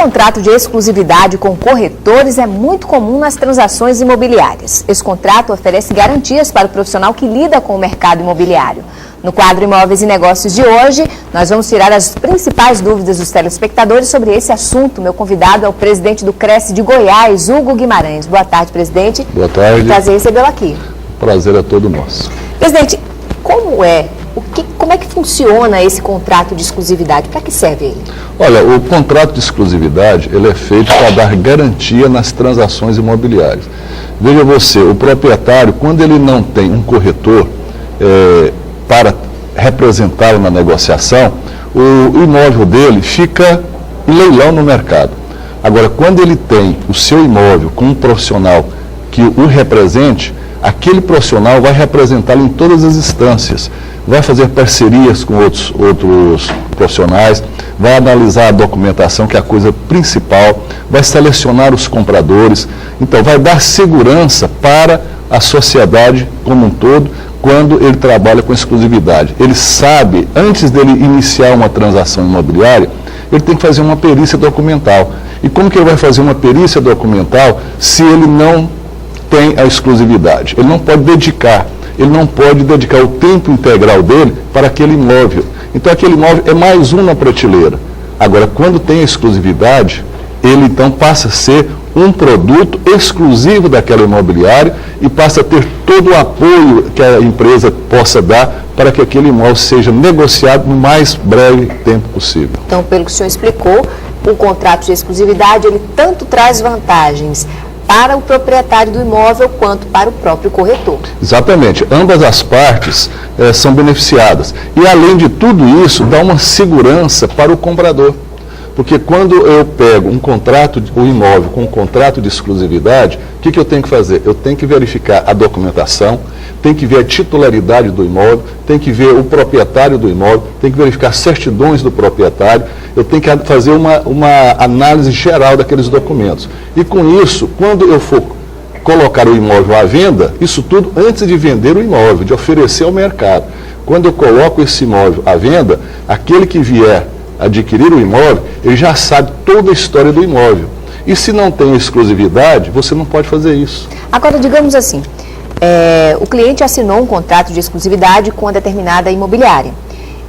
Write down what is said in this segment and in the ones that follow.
contrato de exclusividade com corretores é muito comum nas transações imobiliárias. Esse contrato oferece garantias para o profissional que lida com o mercado imobiliário. No quadro Imóveis e Negócios de hoje, nós vamos tirar as principais dúvidas dos telespectadores sobre esse assunto. Meu convidado é o presidente do Cresce de Goiás, Hugo Guimarães. Boa tarde, presidente. Boa tarde. Prazer recebê-lo aqui. Prazer é todo nosso. Presidente, como é que funciona esse contrato de exclusividade? Para que serve ele? Olha, o contrato de exclusividade, ele é feito para dar garantia nas transações imobiliárias. Veja você, o proprietário, quando ele não tem um corretor para representá-lo na negociação, o imóvel dele fica em leilão no mercado. Agora, quando ele tem o seu imóvel com um profissional que o represente, aquele profissional vai representá-lo em todas as instâncias, vai fazer parcerias com outros profissionais, vai analisar a documentação, que é a coisa principal, vai selecionar os compradores, então vai dar segurança para a sociedade como um todo, quando ele trabalha com exclusividade. Ele sabe, antes dele iniciar uma transação imobiliária, ele tem que fazer uma perícia documental. E como que ele vai fazer uma perícia documental se ele não tem a exclusividade? Ele não pode dedicar o tempo integral dele para aquele imóvel. Então aquele imóvel é mais um na prateleira. Agora, quando tem a exclusividade, ele então passa a ser um produto exclusivo daquela imobiliária e passa a ter todo o apoio que a empresa possa dar para que aquele imóvel seja negociado no mais breve tempo possível. Então, pelo que o senhor explicou, o contrato de exclusividade, ele tanto traz vantagens para o proprietário do imóvel quanto para o próprio corretor. Exatamente. Ambas as partes são beneficiadas. E, além de tudo isso, dá uma segurança para o comprador. Porque quando eu pego um imóvel com um contrato de exclusividade, o que eu tenho que fazer? Eu tenho que verificar a documentação, tenho que ver a titularidade do imóvel, tenho que ver o proprietário do imóvel, tenho que verificar certidões do proprietário, eu tenho que fazer uma análise geral daqueles documentos. E com isso, quando eu for colocar o imóvel à venda, isso tudo antes de vender o imóvel, de oferecer ao mercado. Quando eu coloco esse imóvel à venda, aquele que vier adquirir o imóvel, ele já sabe toda a história do imóvel. E se não tem exclusividade, você não pode fazer isso. Agora, digamos assim, o cliente assinou um contrato de exclusividade com uma determinada imobiliária.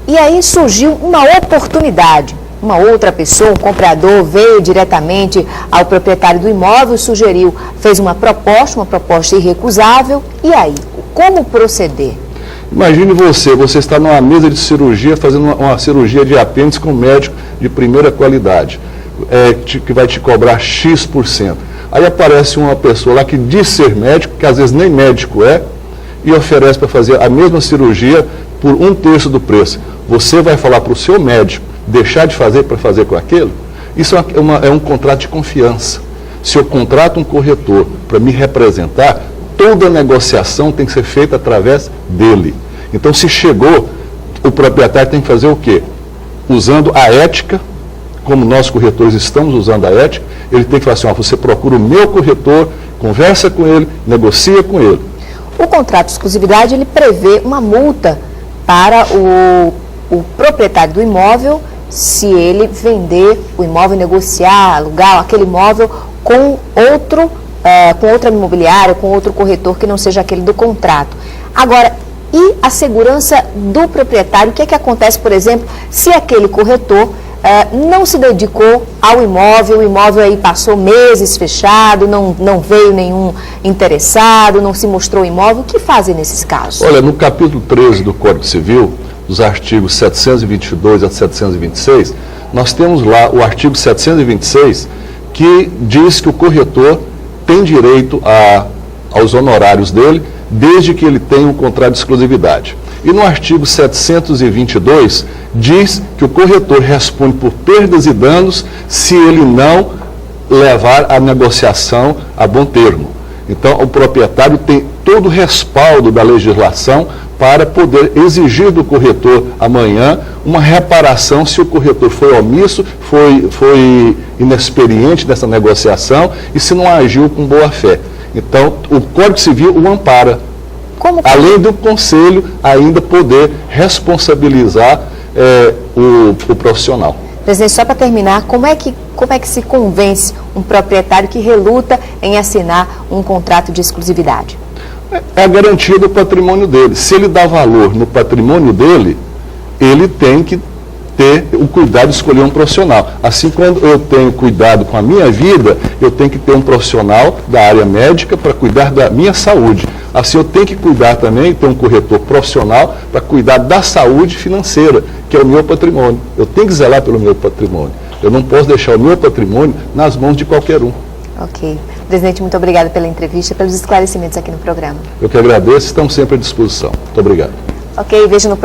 E aí surgiu uma oportunidade. Uma outra pessoa, um comprador, veio diretamente ao proprietário do imóvel, sugeriu, fez uma proposta irrecusável. E aí, como proceder? Imagine você está numa mesa de cirurgia, fazendo uma cirurgia de apêndice com um médico de primeira qualidade, que vai te cobrar X%. Aí aparece uma pessoa lá que diz ser médico, que às vezes nem médico é, e oferece para fazer a mesma cirurgia por 1/3 do preço. Você vai falar para o seu médico deixar de fazer para fazer com aquilo? Isso é um contrato de confiança. Se eu contrato um corretor para me representar, toda a negociação tem que ser feita através dele. Então, se chegou, o proprietário tem que fazer o quê? Usando a ética, como nós corretores estamos usando a ética, ele tem que falar assim, você procura o meu corretor, conversa com ele, negocia com ele. O contrato de exclusividade, ele prevê uma multa para o proprietário do imóvel, se ele vender o imóvel, negociar, alugar aquele imóvel com outra imobiliária, com outro corretor que não seja aquele do contrato. Agora, e a segurança do proprietário? O que é que acontece, por exemplo, se aquele corretor não se dedicou ao imóvel, o imóvel aí passou meses fechado, não veio nenhum interessado, não se mostrou o imóvel, o que fazem nesses casos? Olha, no capítulo 13 do Código Civil, dos artigos 722 a 726, nós temos lá o artigo 726, que diz que o corretor tem direito aos honorários dele, desde que ele tenha um contrato de exclusividade. E no artigo 722, diz que o corretor responde por perdas e danos se ele não levar a negociação a bom termo. Então, o proprietário tem todo o respaldo da legislação para poder exigir do corretor amanhã uma reparação se o corretor foi omisso, foi inexperiente nessa negociação e se não agiu com boa fé. Então, o Código Civil o ampara. Além do Conselho ainda poder responsabilizar o profissional. Presidente, só para terminar, como é que se convence um proprietário que reluta em assinar um contrato de exclusividade? É a garantia do patrimônio dele. Se ele dá valor no patrimônio dele, ele tem que ter o cuidado de escolher um profissional. Assim, quando eu tenho cuidado com a minha vida, eu tenho que ter um profissional da área médica para cuidar da minha saúde. Assim, eu tenho que cuidar também, ter um corretor profissional para cuidar da saúde financeira, que é o meu patrimônio. Eu tenho que zelar pelo meu patrimônio. Eu não posso deixar o meu patrimônio nas mãos de qualquer um. Ok. Presidente, muito obrigada pela entrevista, pelos esclarecimentos aqui no programa. Eu que agradeço, estamos sempre à disposição. Muito obrigado. Ok, veja no